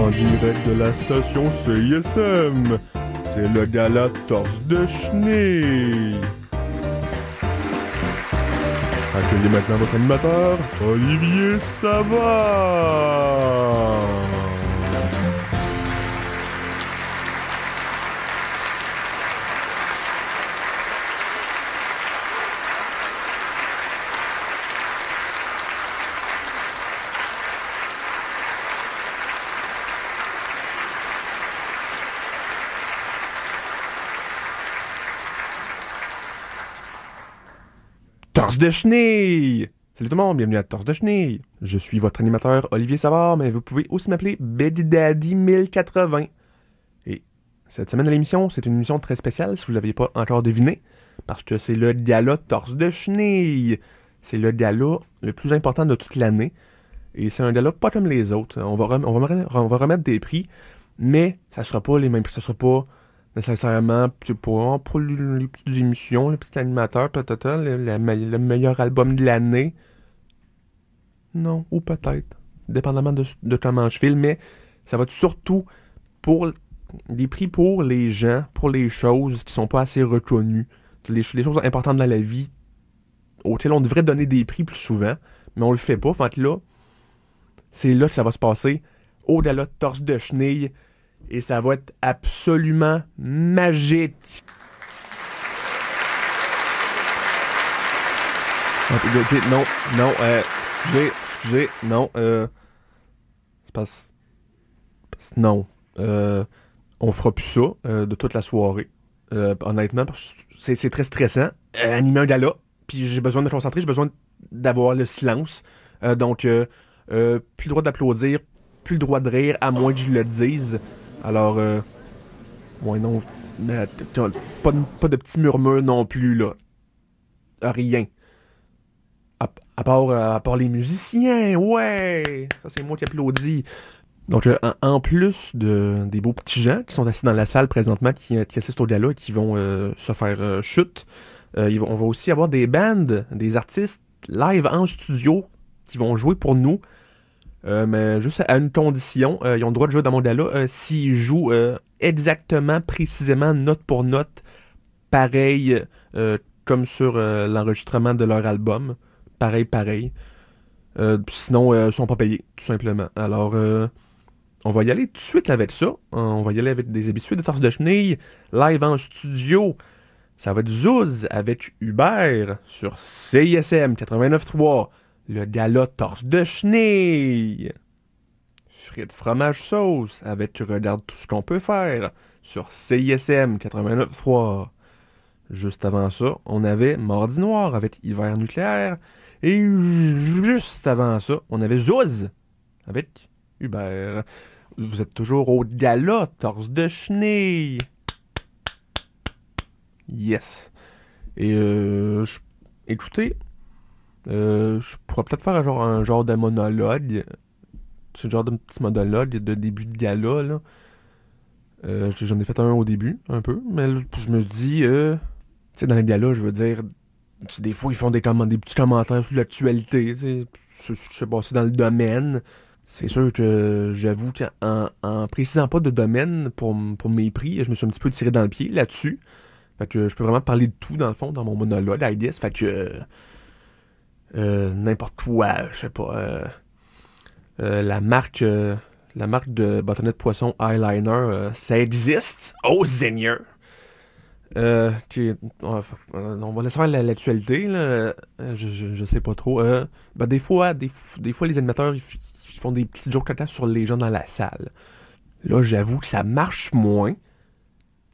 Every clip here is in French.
En direct de la station CISM, c'est le gala Torse de Chenille. Accueillez maintenant votre animateur, Olivier Savard. Torse de Chenille! Salut tout le monde, bienvenue à Torse de Chenille. Je suis votre animateur Olivier Savard, mais vous pouvez aussi m'appeler Betty Daddy 1080. Et cette semaine de l'émission, c'est une émission très spéciale, si vous ne l'aviez pas encore deviné, parce que c'est le gala Torse de Chenille. C'est le gala le plus important de toute l'année. Et c'est un gala pas comme les autres. On va remettre des prix, mais ça sera pas les mêmes prix. Ça sera pas nécessairement pour les petites émissions, les petits animateurs, le meilleur album de l'année. Non, ou peut-être, dépendamment de comment je file, mais ça va être surtout pour des prix pour les gens, pour les choses qui sont pas assez reconnues, les choses importantes dans la vie, auxquelles on devrait donner des prix plus souvent, mais on le fait pas. Fait que là, c'est là que ça va se passer, au-delà de Torse de Chenille. Et ça va être absolument magique. Excusez, non, c'est parce... Non, on fera plus ça de toute la soirée. Honnêtement, parce que c'est très stressant. Animer un gala, puis j'ai besoin de me concentrer, j'ai besoin d'avoir le silence. Donc, plus le droit d'applaudir, plus le droit de rire, à moins que je le dise. Alors, ouais, non, pas de petits murmures non plus, là. Rien. À part les musiciens, ouais! Ça, c'est moi qui applaudis. Donc, en plus des beaux petits gens qui sont assis dans la salle présentement, qui assistent au gala et qui vont se faire chute, on va aussi avoir des bands, des artistes live en studio qui vont jouer pour nous. Mais juste à une condition, ils ont le droit de jouer dans mon gala s'ils jouent exactement, précisément, note pour note, pareil comme sur l'enregistrement de leur album. Pareil. Sinon, ils sont pas payés, tout simplement. Alors, on va y aller tout de suite avec ça. On va y aller avec des habitués de Torse de Chenille, live en studio. Ça va être Zouz avec Hubert sur CISM 89.3. Le gala Torse de Chenille. Frites fromage sauce avec Regarde tout ce qu'on peut faire sur CISM 89.3. Juste avant ça, on avait Mardi Noir avec Hiver nucléaire. Et juste avant ça, on avait Zouz avec Hubert. Vous êtes toujours au gala Torse de Chenille. Yes. Et écoutez, je pourrais peut-être faire un genre de monologue. C'est le genre de petit monologue de début de gala, là. J'en ai fait un au début, un peu. Mais là, je me dis, tu sais, dans les galas, je veux dire, des fois, ils font des petits commentaires sur l'actualité, tu sais, je sais pas, c'est dans le domaine. C'est sûr que j'avoue qu'en précisant pas de domaine pour mes prix, je me suis un petit peu tiré dans le pied là-dessus. Fait que je peux vraiment parler de tout, dans le fond, dans mon monologue, I guess. Fait que... n'importe quoi, je sais pas. La marque de bâtonnet de poisson eyeliner, ça existe. Oh, Seigneur! On va laisser faire l'actualité, là. Je sais pas trop. Des fois, les animateurs, ils font des petits jokes caca sur les gens dans la salle. Là, j'avoue que ça marche moins.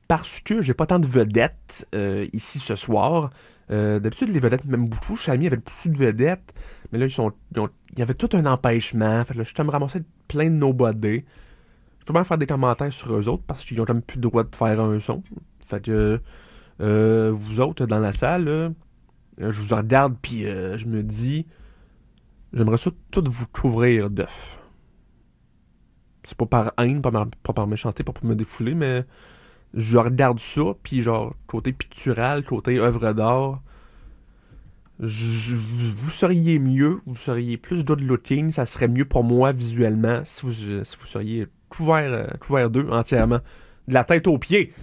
Parce que j'ai pas tant de vedettes ici ce soir. D'habitude, les vedettes m'aiment beaucoup. Je suis ami avec beaucoup de vedettes. Mais là, il y avait tout un empêchement. Fait que là, je suis me ramasser plein de nobody. Je peux même faire des commentaires sur eux autres parce qu'ils ont comme plus le droit de faire un son. Fait que vous autres dans la salle, là, je vous regarde puis je me dis, j'aimerais ça tout vous couvrir d'œufs. C'est pas par haine, pas par méchanceté, pas pour me défouler, mais je regarde ça, puis genre, côté pictural, côté œuvre d'art, vous seriez mieux, vous seriez plus good looking, ça serait mieux pour moi visuellement si vous seriez couvert d'œufs entièrement. De la tête aux pieds.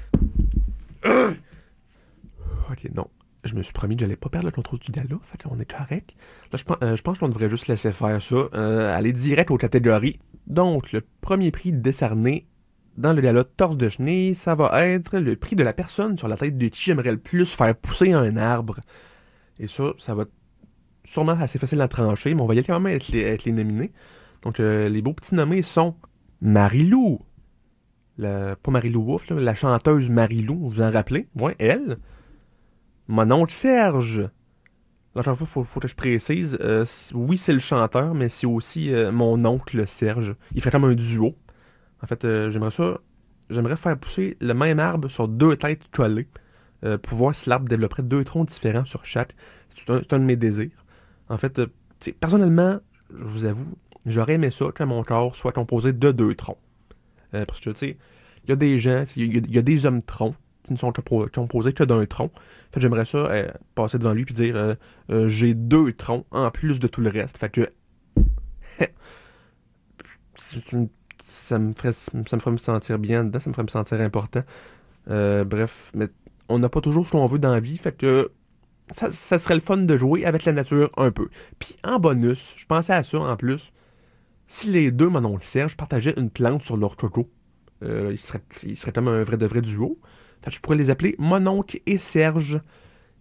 Ok, non. Je me suis promis que j'allais pas perdre le contrôle du gala. Fait qu'on est correct. Là, je pense qu'on devrait juste laisser faire ça. Aller direct aux catégories. Donc, le premier prix décerné dans le gala Torse de Chenille, ça va être le prix de la personne sur la tête de qui j'aimerais le plus faire pousser un arbre. Et ça va être sûrement assez facile à trancher, mais on va y aller quand même avec les nominés. Donc, les beaux petits nommés sont Marie-Lou. Pas Marie-Lou Wolfe, là, la chanteuse Marie-Lou, vous vous en rappelez? Ouais, elle. Mon oncle Serge. L'autre fois, faut que je précise. Oui, c'est le chanteur, mais c'est aussi mon oncle Serge. Il ferait comme un duo. En fait, j'aimerais faire pousser le même arbre sur 2 têtes collées. Pour voir si l'arbre développerait 2 troncs différents sur chaque. C'est un de mes désirs. En fait, personnellement, je vous avoue, j'aurais aimé ça que mon corps soit composé de 2 troncs. Parce que, tu sais, il y a des gens, il y a des hommes troncs qui ne sont composés que d'un tronc. Fait que j'aimerais ça passer devant lui et dire j'ai 2 troncs en plus de tout le reste. Fait que ça me ferait me sentir bien dedans, ça me ferait me sentir important. Bref, mais on n'a pas toujours ce qu'on veut dans la vie, fait que ça serait le fun de jouer avec la nature un peu. Puis en bonus, je pensais à ça en plus, si les deux, mon oncle Serge, partageaient une plante sur leur coco, ils seraient comme un vrai de vrai duo. Fait que je pourrais les appeler mon oncle et Serge.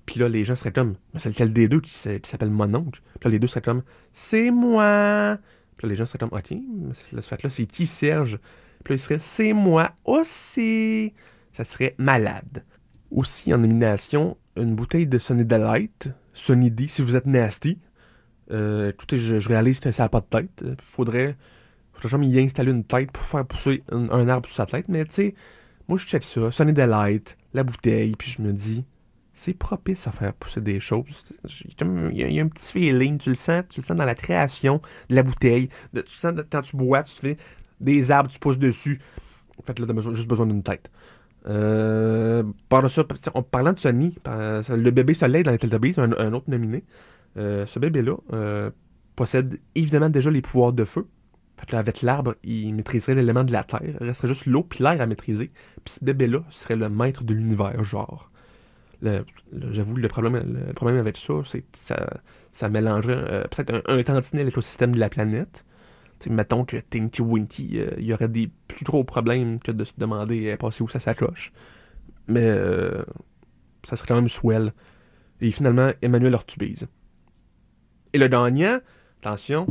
Puis là, les gens seraient comme, c'est lequel des deux qui s'appelle mon oncle? Puis là, les deux seraient comme, c'est moi. Puis là, les gens seraient comme, ok, ce fait là, c'est qui Serge? Puis là, ils seraient, c'est moi aussi. Ça serait malade. Aussi en nomination, une bouteille de Sunny Delight. Sunny D, si vous êtes nasty. Écoutez, je réalise que ça n'a pas de tête. Faudrait jamais y installer une tête pour faire pousser un arbre sur sa tête. Mais tu sais, moi je check ça, Sunny Delight, la bouteille, puis je me dis, c'est propice à faire pousser des choses. Il y a un petit feeling, tu le sens dans la création de la bouteille. Tu le sens quand tu bois, tu te fais des arbres, tu pousses dessus. En fait, là, t'as juste besoin d'une tête. Par ça, en parlant de Sunny, le bébé Soleil dans les Teletubbies, un autre nominé. Ce bébé-là possède évidemment déjà les pouvoirs de feu. Fait que là, avec l'arbre, il maîtriserait l'élément de la terre. Il resterait juste l'eau puis l'air à maîtriser. Puis ce bébé-là serait le maître de l'univers, genre. J'avoue, le problème avec ça, c'est que ça mélangerait peut-être un tantinet l'écosystème de la planète. T'sais, mettons que Tinky Winky, il y aurait des plus gros problèmes que de se demander passer où ça s'accroche. Mais ça serait quand même swell. Et finalement, Emmanuel Ortubise. Et le gagnant, attention,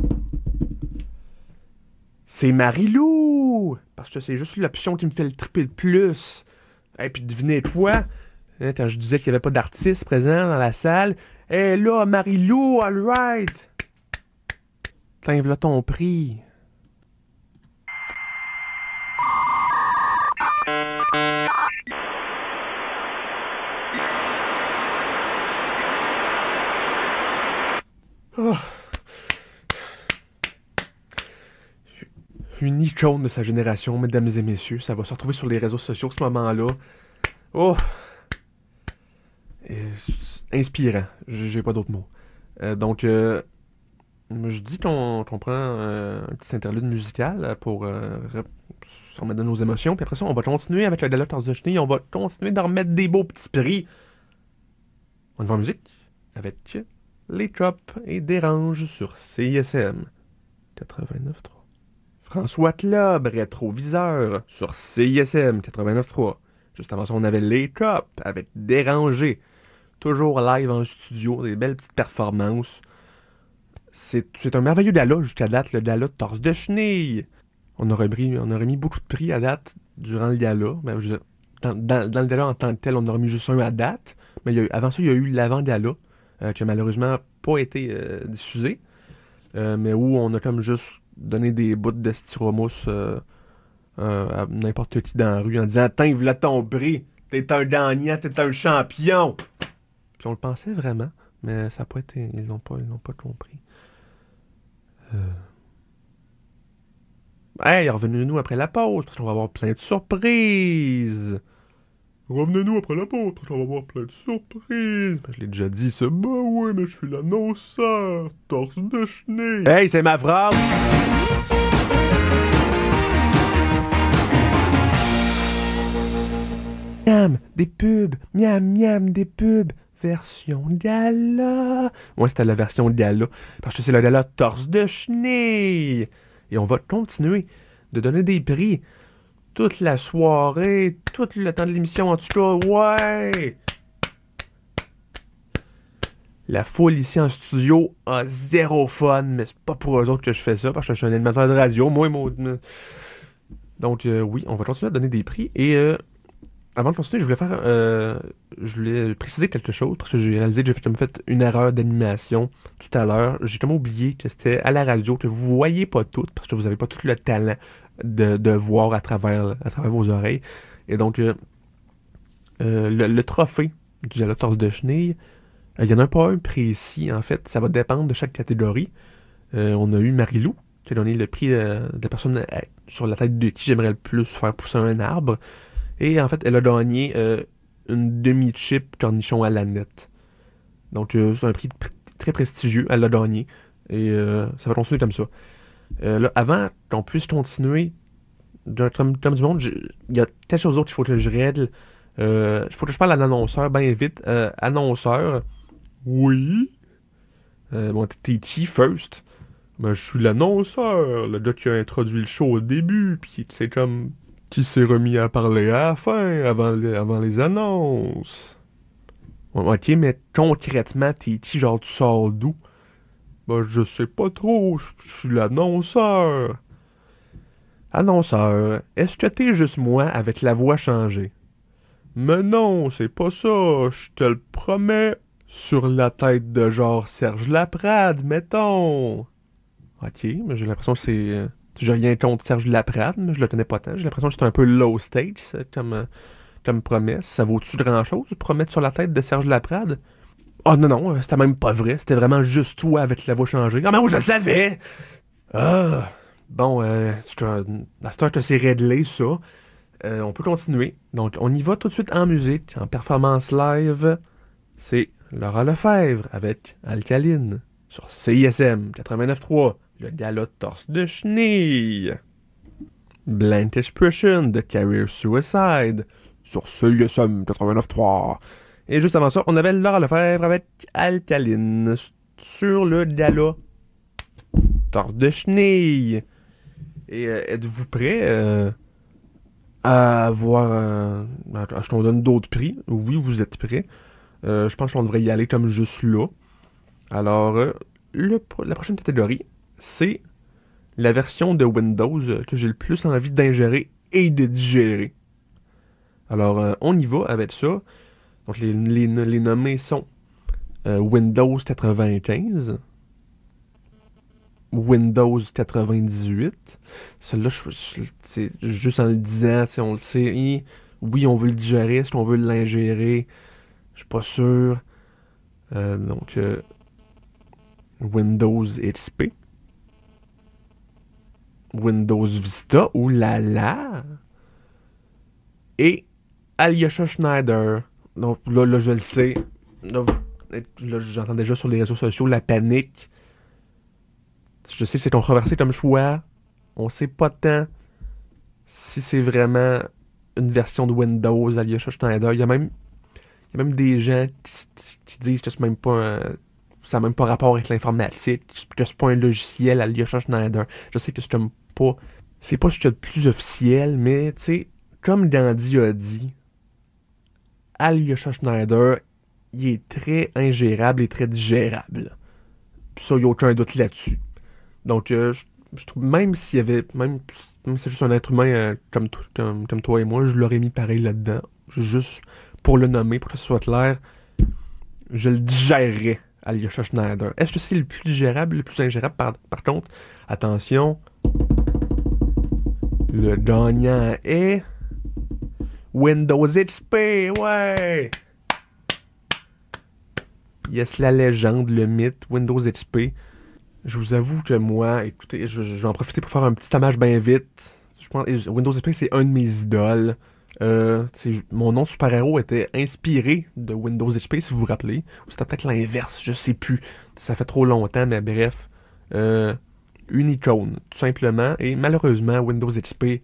c'est Marie-Lou! Parce que c'est juste l'option qui me fait le triper le plus. Et puis devinez quoi? Hein, quand je disais qu'il n'y avait pas d'artiste présent dans la salle, hé là, Marie-Lou, alright! Tiens, voilà ton prix. Oh. Une icône de sa génération, mesdames et messieurs. Ça va se retrouver sur les réseaux sociaux ce moment-là. Oh! Inspirant. J'ai pas d'autres mots. Donc, je dis qu'on prend un petit interlude musical pour se remettre de nos émotions. Puis après ça, on va continuer avec le gala Torse de Chenille. On va continuer d'en remettre des beaux petits prix. On va en musique avec Les Chops et Dérange sur CISM 89.3. François Club, rétroviseur sur CISM 89.3. Juste avant ça, on avait Les Chops avec Dérangé. Toujours live en studio, des belles petites performances. C'est un merveilleux gala jusqu'à date, le gala Torse de Chenille. On aurait mis beaucoup de prix à date durant le gala. Ben, dans le gala en tant que tel, on aurait mis juste un à date. Mais avant ça, il y a eu l'avant-gala, qui a malheureusement pas été diffusé. Mais où on a comme juste donné des bouts de styromousse à n'importe qui dans la rue en disant « Tiens, voilà ton prix, t'es un gagnant, t'es un champion! » Puis on le pensait vraiment, mais ça n'a pas été... Ils l'ont pas compris. Hey, revenez-nous après la pause, parce qu'on va avoir plein de surprises! Revenez-nous après la pause, parce qu'on va avoir plein de surprises! Ben, je l'ai déjà dit, ça. Ben oui, mais je suis l'annonceur! Torse de Chenille! Hey, c'est ma phrase! miam, miam, des pubs, version gala. Ouais, c'était la version gala, parce que c'est le gala torse de chenille. Et on va continuer de donner des prix toute la soirée, tout le temps de l'émission, en tout cas, ouais! La foule ici en studio a zéro fun, mais c'est pas pour eux autres que je fais ça, parce que je suis un animateur de radio, moi. Donc, oui, on va continuer à donner des prix. Et avant de continuer, je voulais préciser quelque chose, parce que j'ai réalisé que j'ai fait une erreur d'animation tout à l'heure. J'ai tellement oublié que c'était à la radio, que vous voyez pas tout, parce que vous avez pas tout le talent de voir à travers vos oreilles. Et donc, le trophée du gala torse de chenille, il y en a pas un précis, en fait. Ça va dépendre de chaque catégorie. On a eu Marilou, qui a donné le prix de la personne sur la tête de qui j'aimerais le plus faire pousser un arbre. Et en fait, elle a gagné une demi-chip cornichon à la nette. Donc, c'est un prix très prestigieux. Elle l'a gagné. Et ça va continuer comme ça. Là, avant qu'on puisse continuer comme du monde, il y a quelque chose d'autre qu'il faut que je règle. Il faut que je parle à l'annonceur bien vite. Annonceur, oui. Bon, t'es qui first? Ben, je suis l'annonceur, le gars qui a introduit le show au début, puis c'est comme qui s'est remis à parler à la fin, avant les annonces. Ok, mais concrètement, t'es qui, genre tu sors d'où? Ben, je sais pas trop, je suis l'annonceur. Annonceur, est-ce que t'es juste moi avec la voix changée? Mais non, c'est pas ça, je te le promets. Sur la tête de genre Serge Laprade, mettons. Ok, mais j'ai l'impression que c'est... j'ai rien contre Serge Laprade, mais je le connais pas tant. J'ai l'impression que c'est un peu low stakes comme promesse. Ça vaut-tu grand-chose, promettre sur la tête de Serge Laprade? Oh non, c'était même pas vrai. C'était vraiment juste toi avec la voix changée. Ah mais moi je le savais! Ah... Bon, à cette heure que c'est réglé, ça. On peut continuer. Donc, on y va tout de suite en musique, en performance live. C'est Laura Lefebvre avec Alcaline sur CISM 89.3, le gala torse de chenille. Blank Expression de Career Suicide sur CISM 89.3. Et juste avant ça, on avait Laura Lefebvre avec Alcaline sur le gala torse de chenille. Et êtes-vous prêts à voir... est-ce qu'on donne d'autres prix? Oui, vous êtes prêts. Je pense qu'on devrait y aller comme juste là. Alors, la prochaine catégorie, c'est la version de Windows que j'ai le plus envie d'ingérer et de digérer. Alors, on y va avec ça. Donc, les nommés sont Windows 95, Windows 98. Celui-là, c'est juste en le disant, on le sait. Oui, on veut le digérer. Est-ce qu'on veut l'ingérer? Je suis pas sûr. Donc, Windows XP. Windows Vista. Oulala! Et Alyosha Schneider. Donc, là je le sais. Là, j'entends déjà sur les réseaux sociaux la panique. Je sais que c'est controversé comme choix. On sait pas tant si c'est vraiment une version de Windows, Alyosha Schneider. Il y a même des gens qui disent que c'est même pas ça n'a même pas rapport avec l'informatique, que c'est pas un logiciel, Alyosha Schneider. Je sais que c'est comme pas... C'est pas ce qu'il y a de plus officiel, mais tu sais, comme Gandhi a dit, Alyosha Schneider, il est très ingérable et très digérable. Puis ça, il n'y a aucun doute là-dessus. Donc, je trouve, même s'il y avait... Même si c'est juste un être humain comme toi et moi, je l'aurais mis pareil là-dedans. Juste pour le nommer, pour que ce soit clair, je le digérerais, Alyosha Schneider. Est-ce que c'est le plus digérable, le plus ingérable? Par contre, attention, le gagnant est Windows XP, ouais! Yes, la légende, le mythe, Windows XP. Je vous avoue que moi, écoutez, je vais en profiter pour faire un petit hommage bien vite. Je pense Windows XP, c'est un de mes idoles. Mon nom de super-héros était inspiré de Windows XP, si vous vous rappelez. Ou c'était peut-être l'inverse, je sais plus. Ça fait trop longtemps, mais bref. Une icône, tout simplement. Et malheureusement, Windows XP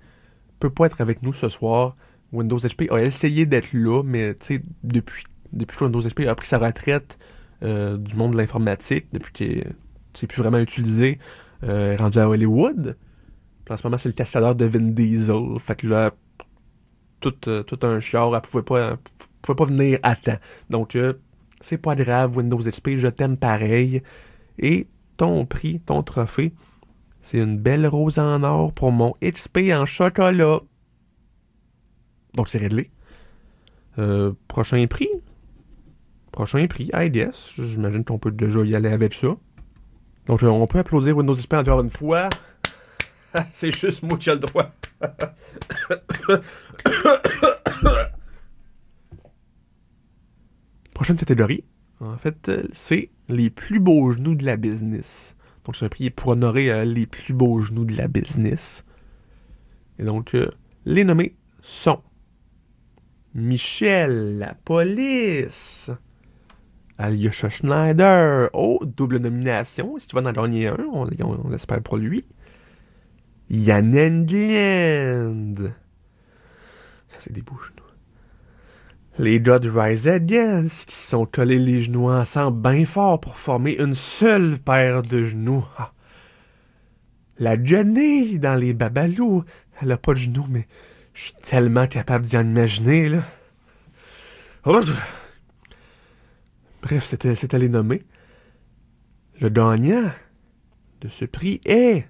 peut pas être avec nous ce soir. Windows HP a essayé d'être là, mais tu sais, depuis que Windows HP a pris sa retraite du monde de l'informatique, depuis qu'il c'est plus vraiment utilisé, rendu à Hollywood. Puis en ce moment, c'est le cascadeur de Vin Diesel. Fait que là, tout un chiard, elle pouvait pas venir à temps. Donc, c'est pas grave, Windows HP, je t'aime pareil. Et ton prix, ton trophée, c'est une belle rose en or pour mon XP en chocolat. Donc, c'est réglé. Prochain prix, I guess. J'imagine qu'on peut déjà y aller avec ça. Donc, on peut applaudir Windows XP encore une fois. C'est juste moi qui ai le droit. Prochaine catégorie, en fait, c'est les plus beaux genoux de la business. Donc, c'est un prix pour honorer les plus beaux genoux de la business. Et donc, les nommés sont Michel la police, Alyosha Schneider, double nomination, si tu vas en gagner un, on l'espère pour lui. Yann Englund. Ça, c'est des beaux genoux. Les gars de Rise Against qui sont collés les genoux ensemble bien fort pour former une seule paire de genoux. Ah. La Johnny dans les Babalous. Elle a pas de genoux, mais je suis tellement capable d'y en imaginer, là. Oh, bref, c'était les nommés. Le gagnant de ce prix est...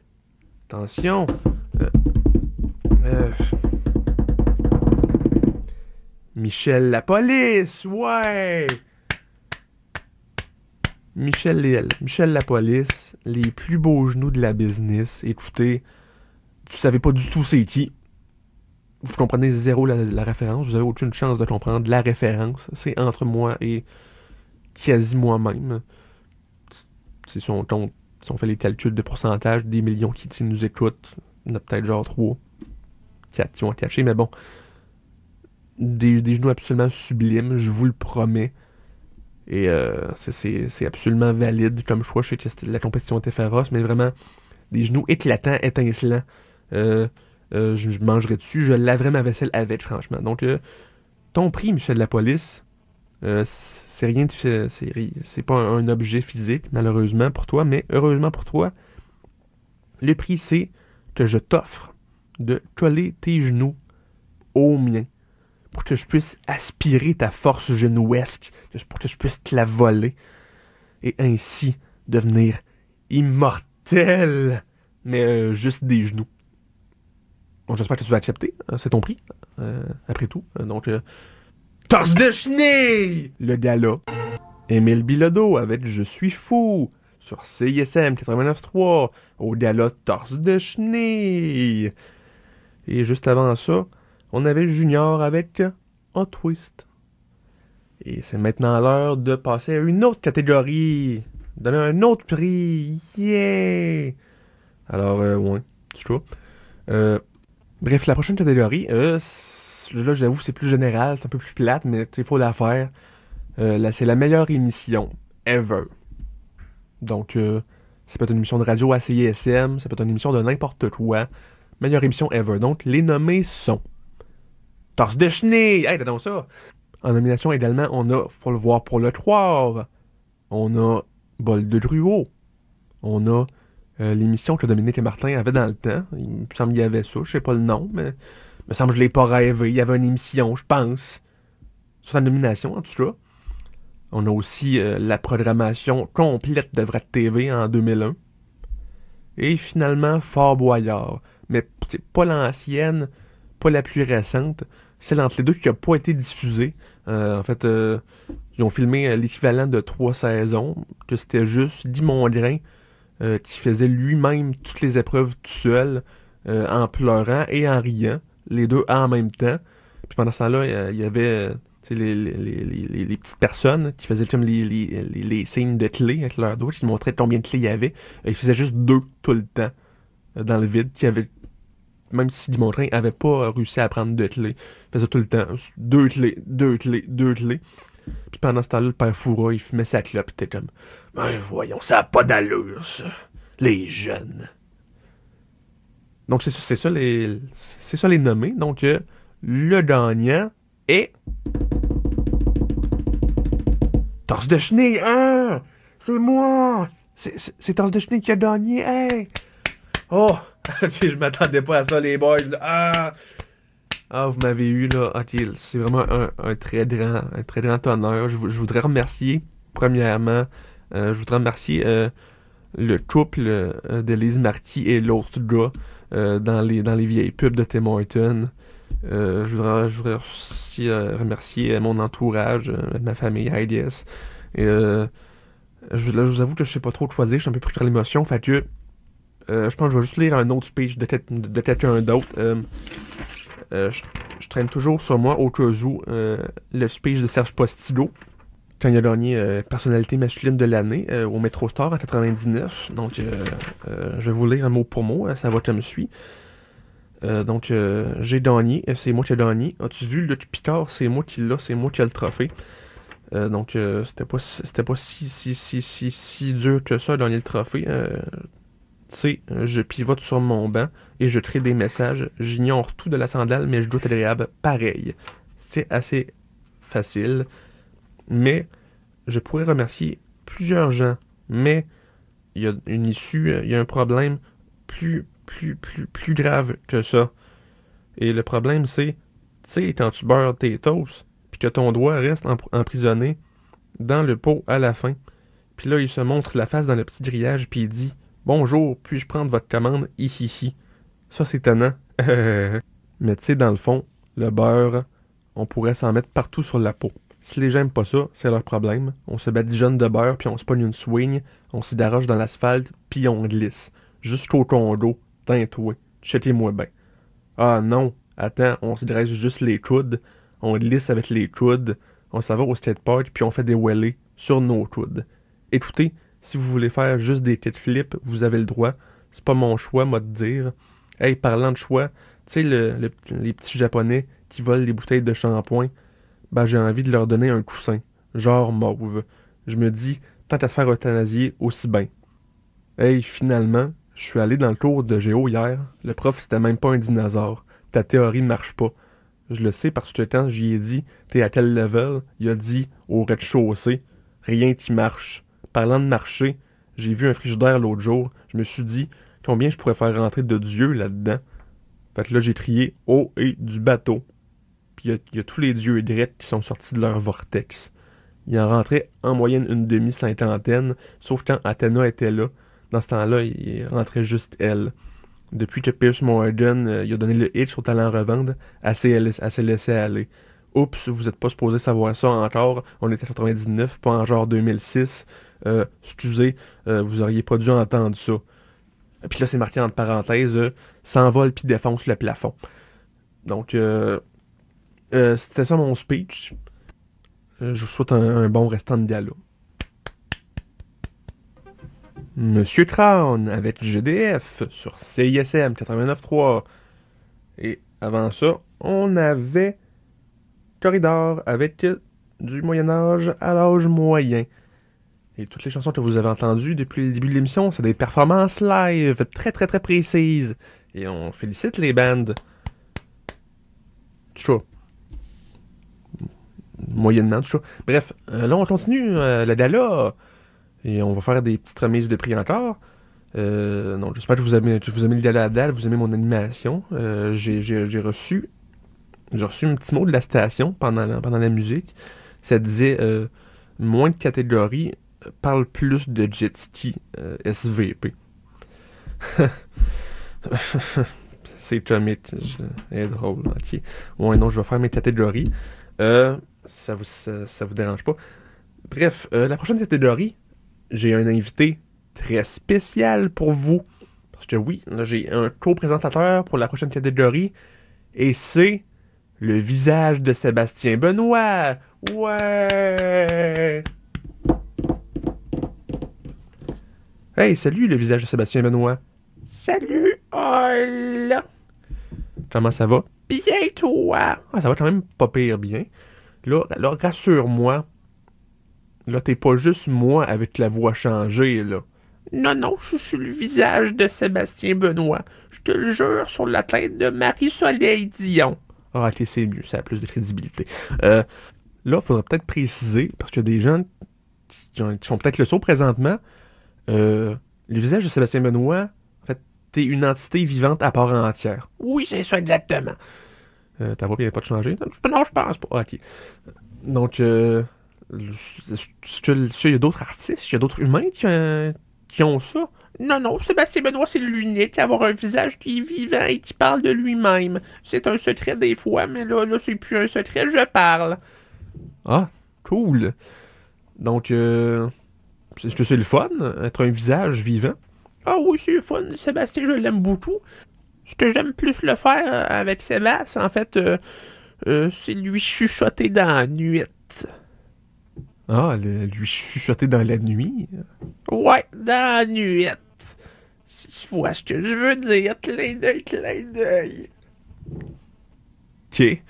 Attention. Michel la police, ouais! Michel la police, les plus beaux genoux de la business. Écoutez, vous savez pas du tout c'est qui. Vous comprenez zéro la référence. Vous avez aucune chance de comprendre la référence. C'est entre moi et quasi moi-même. Si on fait les calculs de pourcentage des millions qui nous écoutent, il y en a peut-être genre 3, 4 qui ont catché, mais bon. Des genoux absolument sublimes, je vous le promets. Et c'est absolument valide comme choix. Je sais que la compétition était féroce, mais vraiment, des genoux éclatants, étincelants. Je mangerai dessus, je laverai ma vaisselle avec, franchement. Donc, ton prix, Michel la police, c'est rien de c'est pas un objet physique, malheureusement pour toi, mais heureusement pour toi, le prix, c'est que je t'offre de coller tes genoux aux miens pour que je puisse aspirer ta force genouesque, pour que je puisse te la voler et ainsi devenir immortel, mais juste des genoux. Bon, j'espère que tu vas accepter, c'est ton prix, après tout. Donc, Torse de chenille! Le gala. Émile Bilodeau avec Je suis fou sur CISM 89.3 au gala Torse de chenille. Et juste avant ça, on avait Junior avec un twist. Et c'est maintenant l'heure de passer à une autre catégorie. Donner un autre prix. Yeah! Alors, ouais, c'est ça. Bref, la prochaine catégorie, là, j'avoue, c'est plus général, c'est un peu plus plate, mais il faut la faire. Là, c'est la meilleure émission ever. Donc, ça peut être une émission de radio à CISM, ça peut être une émission de n'importe quoi. Meilleure émission ever. Donc, les nommés sont Torse de chenille! Hey, t'as ça! En nomination également, on a Faut le voir pour le croire. On a Bol de Druot. On a l'émission que Dominique et Martin avaient dans le temps. Il me semble qu'il y avait ça, je sais pas le nom, mais il me semble que je l'ai pas rêvé. Il y avait une émission, je pense. Sur sa nomination, en tout cas. On a aussi la programmation complète de Vrac TV en 2001. Et finalement, Fort Boyard. Mais c'est pas l'ancienne, pas la plus récente. Celle entre les deux qui n'a pas été diffusée. En fait, ils ont filmé l'équivalent de 3 saisons, que c'était juste Guy Mongrain qui faisait lui-même toutes les épreuves tout seul, en pleurant et en riant, les deux en même temps. Puis pendant ce temps-là, il y avait les petites personnes qui faisaient comme les signes de clés avec leurs doigts, qui montraient combien de clés il y avait. Ils faisaient juste 2 tout le temps, dans le vide, qui avait... Même si Guy Mongrain avait pas réussi à prendre 2 clés. Il faisait tout le temps 2 clés, 2 clés, 2 clés. Puis pendant ce temps-là, le père Foura, il fumait sa clope. Puis t'es comme, ben voyons, ça a pas d'allure, ça. Les jeunes. Donc c'est ça les nommés. Donc le gagnant est... Torse de Chenille, hein? C'est moi! C'est Torse de Chenille qui a gagné, hey! Oh! Je m'attendais pas à ça, les boys, là. Ah, vous m'avez eu, là. Ok, c'est vraiment un très grand honneur. Je voudrais remercier, premièrement, je voudrais remercier le couple d'Élise Marquis et l'autre gars dans les vieilles pubs de Tim Hortons. Je voudrais aussi remercier mon entourage, ma famille, I guess. Et je vous avoue que je sais pas trop quoi dire, je suis un peu pris par l'émotion, fait que je pense que je vais juste lire un autre speech de quelqu'un d'autre. Je traîne toujours sur moi, au cas où, le speech de Serge Postigo, quand il a gagné personnalité masculine de l'année au Metro Star en 99. Donc, je vais vous lire un mot pour mot, ça va comme suit. Donc, j'ai gagné, c'est moi qui ai gagné. As-tu vu, le Picard, c'est moi qui l'a, c'est moi qui ai le trophée. Donc, c'était pas si dur que ça, gagner le trophée. Tu sais, je pivote sur mon banc et je crée des messages. J'ignore tout de la sandale, mais je dois être agréable pareil. C'est assez facile. Mais je pourrais remercier plusieurs gens. Mais il y a une issue, il y a un problème plus grave que ça. Et le problème, c'est, tu sais, quand tu beurres tes toasts, puis que ton doigt reste emprisonné dans le pot à la fin. Puis là, il se montre la face dans le petit grillage, puis il dit « Bonjour, puis-je prendre votre commande? Hihihi. » Ça, c'est étonnant. Mais tu sais, dans le fond, le beurre, on pourrait s'en mettre partout sur la peau. Si les gens aiment pas ça, c'est leur problème. On se badigeonne de beurre, puis on se pogne une swing, on s'y déroge dans l'asphalte, puis on glisse. Jusqu'au condo, teint-toi, chetez-moi bien. Ah non, attends, on se dresse juste les coudes, on glisse avec les coudes, on s'en va au skatepark, puis on fait des wheelies sur nos coudes. Écoutez, si vous voulez faire juste des kickflips, vous avez le droit. C'est pas mon choix, moi, de dire. Hey, parlant de choix, tu sais, les petits Japonais qui volent les bouteilles de shampoing, ben j'ai envie de leur donner un coussin, genre mauve. Je me dis, tant qu'à se faire euthanasier, aussi bien. Hey, finalement, je suis allé dans le cours de géo hier. Le prof, c'était même pas un dinosaure. Ta théorie marche pas. Je le sais parce que quand j'y ai dit, t'es à quel level, il a dit, au rez-de-chaussée, rien qui marche. Parlant de marcher, j'ai vu un frigidaire l'autre jour. Je me suis dit, combien je pourrais faire rentrer de Dieu là-dedans? Fait que là, j'ai crié, oh, et du bateau. Puis il y a tous les dieux grecs qui sont sortis de leur vortex. Il en rentrait en moyenne une demi-cinquantaine, sauf quand Athéna était là. Dans ce temps-là, il rentrait juste elle. Depuis que Piers Morgan il a donné le hitch au talent revendre, elle s'est laissée aller. Oups, vous êtes pas supposé savoir ça encore. On était en 99, pas en genre 2006. Excusez, vous auriez pas dû entendre ça. Puis là, c'est marqué entre parenthèses, s'envole puis défonce le plafond. Donc, c'était ça mon speech. Je vous souhaite un bon restant de gala. Monsieur Crown avec GDF sur CISM 89.3. Et avant ça, on avait Corridor avec du Moyen-Âge à l'âge moyen. Et toutes les chansons que vous avez entendues depuis le début de l'émission, c'est des performances live très précises. Et on félicite les bandes. Tout ça. Moyennement, tout ça. Bref, là on continue le gala. Et on va faire des petites remises de prix encore. Donc j'espère que vous aimez le gala à date, vous aimez mon animation. J'ai reçu un petit mot de la station pendant la musique. Ça disait moins de catégories, parle plus de jet ski SVP. C'est comique. C'est drôle. Okay. Ouais, non, je vais faire mes catégories. Ça vous dérange pas. Bref, la prochaine catégorie, j'ai un invité très spécial pour vous. Parce que oui, là, j'ai un co-présentateur pour la prochaine catégorie. Et c'est le visage de Sébastien Benoît. Ouais! Hey, salut le visage de Sébastien Benoît. Salut, hola! Comment ça va? Bien, toi! Ah, ça va quand même pas pire bien. Là, rassure-moi. Là, t'es pas juste moi avec la voix changée, là. Non, je suis le visage de Sébastien Benoît. Je te le jure sur la tête de Marie-Soleil Dion. Ah, ok, c'est mieux, ça a plus de crédibilité. Là, il faudrait peut-être préciser, parce qu'il y a des gens qui font peut-être le saut présentement. Le visage de Sébastien Benoît, en fait, t'es une entité vivante à part entière. Oui, c'est ça, exactement. Ta voix vient pas de changer? Non, je pense pas. Ah, ok. Donc, est-ce qu'il y a d'autres artistes, il y a d'autres humains qui ont ça? Non, non, Sébastien Benoît, c'est l'unique à avoir un visage qui est vivant et qui parle de lui-même. C'est un secret des fois, mais là, c'est plus un secret, je parle. Ah, cool. Donc, est-ce que c'est le fun, être un visage vivant? Ah oui, c'est le fun. Sébastien, je l'aime beaucoup. Ce que j'aime plus le faire avec Sébastien, en fait, c'est lui chuchoter dans la nuit. Ah, lui chuchoter dans la nuit? Ouais, dans la nuit. Si tu vois ce que je veux dire, clin d'œil, clin d'œil. Ok.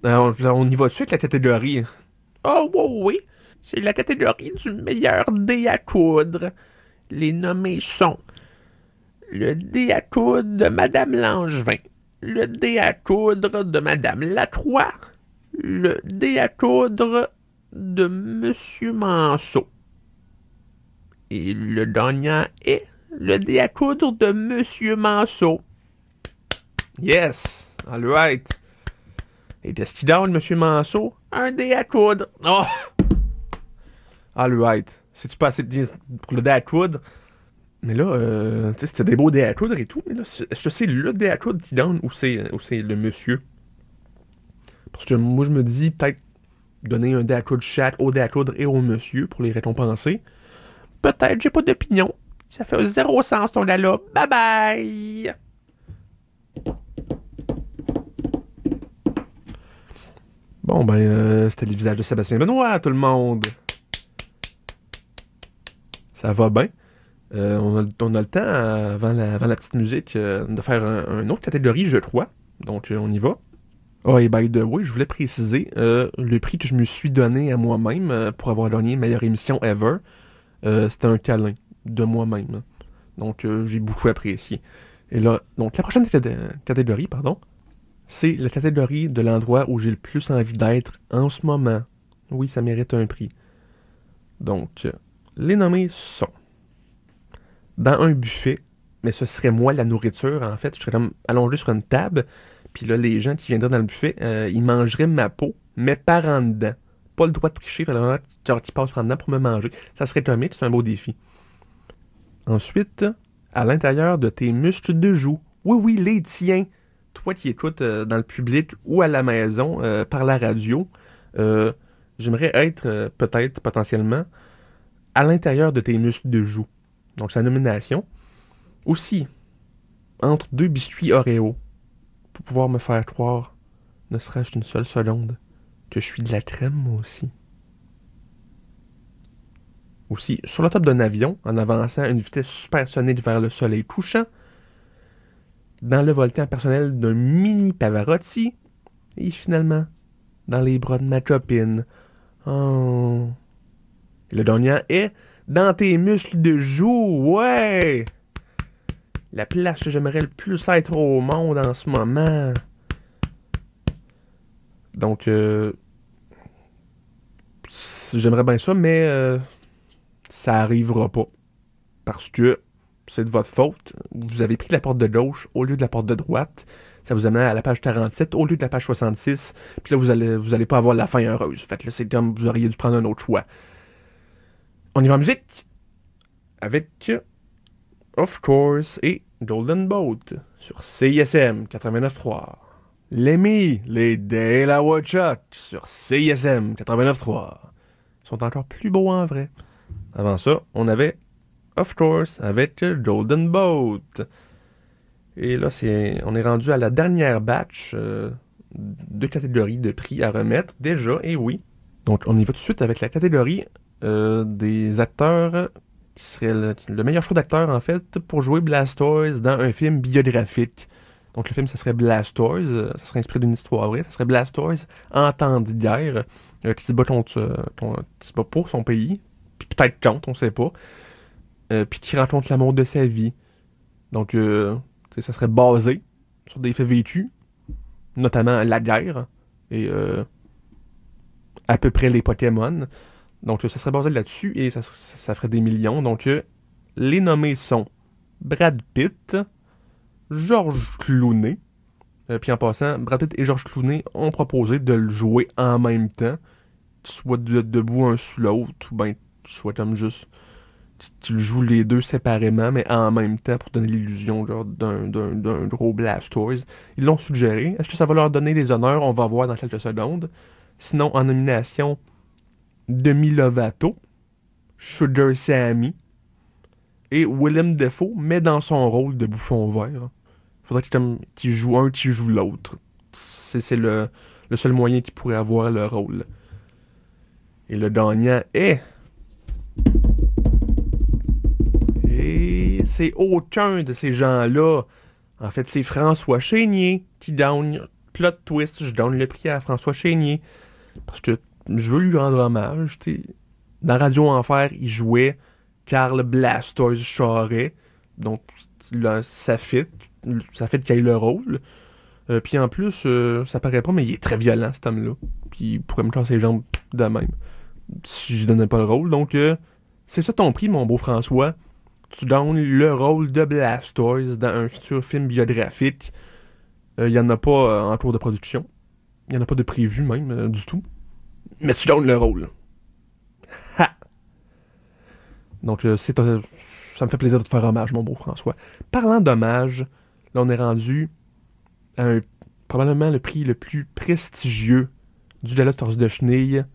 On y va dessus avec la catégorie. Oh, oui. C'est la catégorie du meilleur dé à coudre. Les nommés sont le dé à coudre de Madame Langevin, le dé à coudre de Madame Lacroix, le dé à coudre de Monsieur Manceau. Et le gagnant est le dé à coudre de Monsieur Manceau. Yes! Alright. Et qu'est-ce down, Monsieur Manceau? Un dé à coudre. Oh! Alright. C'est-tu pas assez pour le dé à coudre? Mais là, tu sais, c'était des beaux dés à coudre et tout, mais là, est-ce que c'est le dé à coudre qui donne ou c'est le monsieur? Parce que moi, je me dis peut-être donner un dé à coudre chaque au dé à coudre et au monsieur pour les récompenser. Peut-être, j'ai pas d'opinion. Ça fait 0 sens ton là. Bye bye! Bon, ben, c'était le visage de Sébastien Benoît, tout le monde. Ça va bien. On a le temps, avant la petite musique, de faire une autre catégorie, je crois. Donc, on y va. Oh, et by the way, je voulais préciser, le prix que je me suis donné à moi-même pour avoir gagné meilleure émission ever, c'était un câlin de moi-même. Donc, j'ai beaucoup apprécié. Et là, donc, la prochaine catégorie, pardon, c'est la catégorie de l'endroit où j'ai le plus envie d'être en ce moment. Oui, ça mérite un prix. Donc, les nommés sont dans un buffet, mais ce serait moi la nourriture, en fait. Je serais comme allongé sur une table, puis là, les gens qui viendraient dans le buffet, ils mangeraient ma peau, mais par en dedans. Pas le droit de tricher, il faudrait vraiment genre qu'ils passent par en dedans pour me manger. Ça serait comique, c'est un beau défi. Ensuite, à l'intérieur de tes muscles de joue. Oui, oui, les tiens. Toi qui écoutes dans le public ou à la maison, par la radio, j'aimerais être, peut-être, potentiellement, à l'intérieur de tes muscles de joue. Donc, c'est la nomination. Aussi, entre 2 biscuits Oreo, pour pouvoir me faire croire, ne serait-ce qu'une seule seconde, que je suis de la crème, moi aussi. Aussi, sur le top d'un avion, en avançant à une vitesse supersonique vers le soleil couchant, dans le volcan personnel d'un mini Pavarotti, et finalement, dans les bras de ma copine. Oh. Et le gagnant est dans tes muscles de joue, ouais! La place que j'aimerais le plus être au monde en ce moment. Donc, j'aimerais bien ça, mais ça arrivera pas. Parce que c'est de votre faute. Vous avez pris la porte de gauche au lieu de la porte de droite. Ça vous amène à la page 47 au lieu de la page 66. Puis là, vous allez pas avoir la fin heureuse. Fait là, c'est comme vous auriez dû prendre un autre choix. On y va en musique avec Of Course et Golden Boat sur CISM 89.3. Lemmy, les Dale à Watchot sur CISM 89.3 sont encore plus beaux en vrai. Avant ça, on avait Of Course avec Golden Boat. Et là, on est rendu à la dernière batch de catégories de prix à remettre déjà, et oui. Donc, on y va tout de suite avec la catégorie des acteurs qui serait le meilleur choix d'acteur, en fait, pour jouer Blastoise dans un film biographique. Donc, le film, ça serait Blastoise, ça serait inspiré d'une histoire vraie, ça serait Blastoise en temps de guerre, qui se bat pour son pays, puis peut-être contre, on sait pas, puis qui rencontre l'amour de sa vie. Donc, ça serait basé sur des faits vécus, notamment la guerre et à peu près les Pokémon. Donc, ça serait basé là-dessus et ça ferait des millions. Donc, les nommés sont Brad Pitt, George Clooney. Puis en passant, Brad Pitt et George Clooney ont proposé de le jouer en même temps, soit debout un sous l'autre, ou bien soit comme juste tu le joues les deux séparément, mais en même temps pour donner l'illusion genre d'un gros Blastoise. Ils l'ont suggéré. Est-ce que ça va leur donner les honneurs? On va voir dans quelques secondes. Sinon, en nomination, Demi Lovato, Sugar Sammy et Willem Dafoe, mais dans son rôle de bouffon vert. Faudrait qu'il joue un, qu'il joue l'autre. C'est le seul moyen qu'il pourrait avoir le rôle. Et le gagnant est... Et c'est aucun de ces gens-là. En fait, c'est François Chénier qui gagne. Plot twist, je donne le prix à François Chénier. Parce que je veux lui rendre hommage. T'sais. Dans Radio Enfer, il jouait Karl Blastoise Charret. Donc, là, ça fit qu'il ait le rôle. Puis en plus, ça paraît pas, mais il est très violent, cet homme-là. Puis il pourrait me casser les jambes de même. Si je donnais pas le rôle. Donc, c'est ça ton prix, mon beau François. Tu donnes le rôle de Blastoise dans un futur film biographique. Il y en a pas en cours de production. Il y en a pas de prévu même, du tout. Mais tu donnes le rôle. Ha! Donc, ça me fait plaisir de te faire hommage, mon beau François. Parlant d'hommage, là, on est rendu à probablement le prix le plus prestigieux du Gala Torse de Chenille.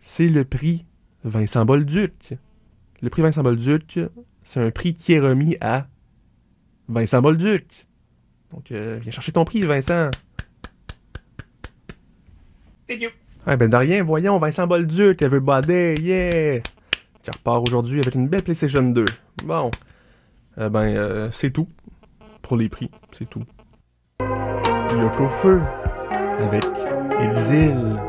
C'est le prix Vincent Bolduc. Le prix Vincent Bolduc, c'est un prix qui est remis à Vincent Bolduc. Donc, viens chercher ton prix, Vincent. Thank you. Ah ben de rien, voyons, Vincent Bolduc, everybody, yeah! Qui repart aujourd'hui avec une belle PlayStation 2. Bon. C'est tout. Pour les prix, c'est tout. Yoko Feu, avec Exil.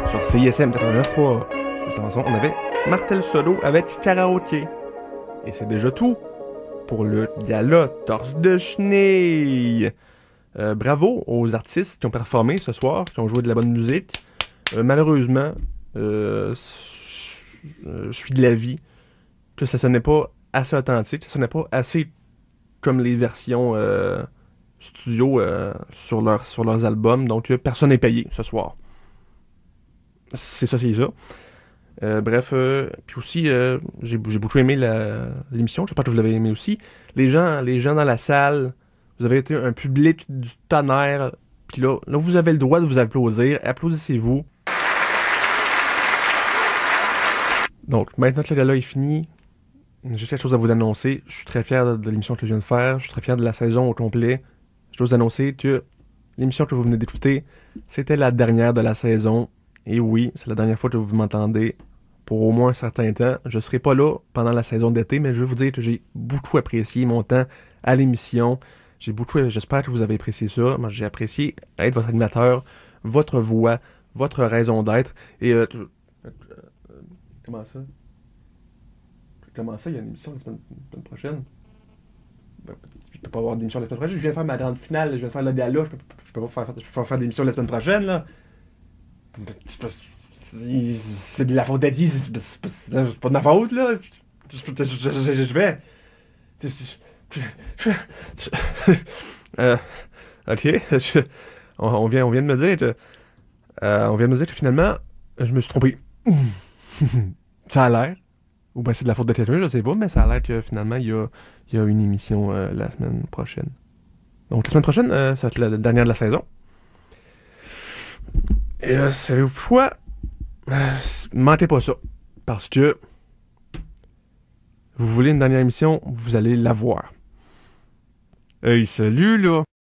Sur CISM 89.3. Juste avant ça, on avait Martel Solo avec Karaoké. Et c'est déjà tout pour le gala Torse de Chenille. Bravo aux artistes qui ont performé ce soir, qui ont joué de la bonne musique. Malheureusement, je suis de l'avis que ça sonnait pas assez authentique, ça sonnait pas assez comme les versions studio sur leurs albums. Donc, personne n'est payé ce soir. C'est ça. Bref, puis aussi, j'ai beaucoup aimé l'émission. J'espère que vous l'avez aimé aussi. Les gens dans la salle, vous avez été un public du tonnerre. Puis là, vous avez le droit de vous applaudir. Applaudissez-vous. Donc, maintenant que le gala est fini, j'ai quelque chose à vous annoncer. Je suis très fier de l'émission que je viens de faire. Je suis très fier de la saison au complet. Je dois vous annoncer que l'émission que vous venez d'écouter, c'était la dernière de la saison. Et oui, c'est la dernière fois que vous m'entendez pour au moins un certain temps. Je ne serai pas là pendant la saison d'été, mais je vais vous dire que j'ai beaucoup apprécié mon temps à l'émission. J'espère que vous avez apprécié ça. Moi, j'ai apprécié être votre animateur, votre voix, votre raison d'être. Et comment ça? Comment ça, il y a une émission la semaine prochaine? Je peux pas avoir d'émission la semaine prochaine. Je viens de faire ma grande finale, je viens de faire le gala. Je peux pas faire d'émission la semaine prochaine, là. C'est de la faute d'Adi, c'est pas de ma faute, là. Je vais. Ok. On vient de me dire que. On vient de me dire que finalement, je me suis trompé. Ça a l'air. Ou bien c'est de la faute de quelqu'un, je sais pas, mais ça a l'air que finalement, il y a une émission la semaine prochaine. Donc la semaine prochaine, ça va être la dernière de la saison. Et savez-vous quoi? Mentez pas ça. Parce que vous voulez une dernière émission, vous allez la voir. Hey, salut là!